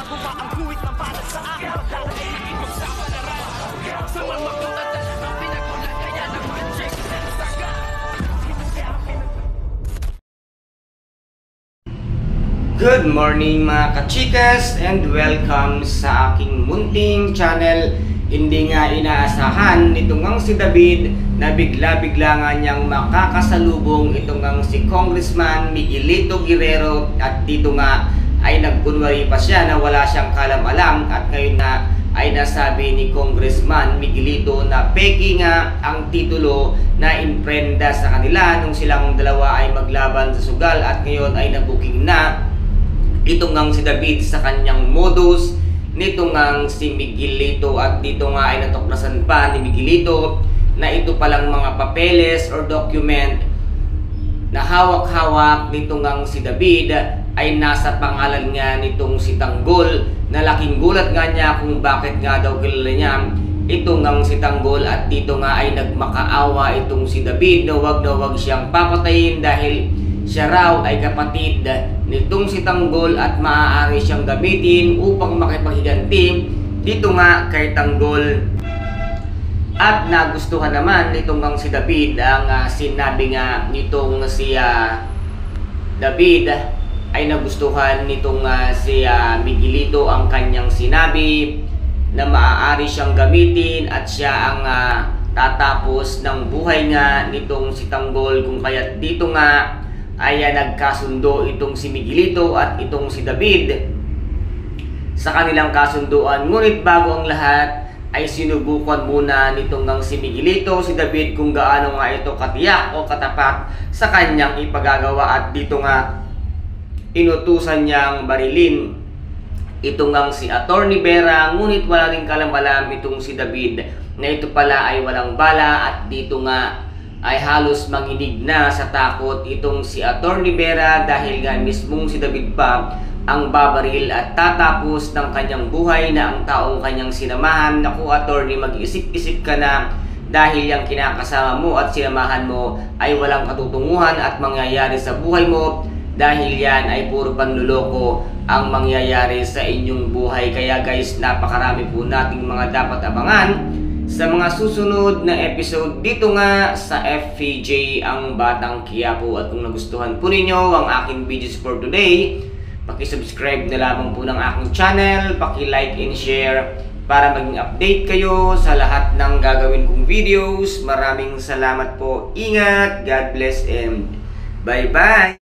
Gumagawa ang guhit ng balat sa akin. Pagdala ay nakipagsama na rin. Sa mga makulat ang pinagulat kaya ng magic saga. Good morning mga kachikas and welcome sa aking munting channel. Hindi nga inaasahan nitong ang si David na bigla-bigla nga niyang makakasalubong itong ang si Congressman Miguelito Guerrero, at dito nga ay nagkunwari pa siya na wala siyang kalam-alam, at ngayon na ay nasabi ni Congressman Miguelito na peki nga ang titulo na imprenda sa kanila nung silang dalawa ay maglaban sa sugal, at ngayon ay nabuking na itong ang si David sa kanyang modus nito ngang si Miguelito, at dito nga ay natuklasan pa ni Miguelito na ito palang mga papeles or document na hawak-hawak nito ngang si David ay nasa pangalan nga nitong si Tanggol, na laking gulat nga niya kung bakit nga daw kilala niya ito ngang si Tanggol, at dito nga ay nagmakaawa itong si David na wag siyang papatayin dahil siya raw ay kapatid nitong si Tanggol at maaari siyang gamitin upang makipaghiganti dito nga kay Tanggol. At nagustuhan naman nitong ang si David ang sinabi nga nitong si David ay nagustuhan nitong si Miguelito ang kanyang sinabi na maaari siyang gamitin at siya ang tatapos ng buhay nga nitong si Tanggol, kung kaya't dito nga ay nagkasundo itong si Miguelito at itong si David sa kanilang kasunduan. Ngunit bago ang lahat ay sinubukan muna nitong ng si Miguelito si David kung gaano nga ito katiyak o katapat sa kanyang ipagagawa, at dito nga inutusan niyang barilin itong ng si Attorney Vera, ngunit wala rin kalam-alam itong si David na ito pala ay walang bala, at dito nga ay halos manginig na sa takot itong si Attorney Vera dahil nga mismong si David pa ang babaril at tatapos ng kanyang buhay na ang taong kanyang sinamahan. Naku attorney, mag-isip-isip ka na dahil yung kinakasama mo at sinamahan mo ay walang katutunguhan at mangyayari sa buhay mo, dahil yan ay puro panluloko ang mangyayari sa inyong buhay. Kaya guys, napakarami po nating mga dapat abangan sa mga susunod na episode dito nga sa FPJ ang Batang Quiapo. At kung nagustuhan po ninyo ang aking videos for today, paki-subscribe na lamang po ng aking channel, paki-like and share para maging update kayo sa lahat ng gagawin kong videos. Maraming salamat po. Ingat, God bless and bye-bye!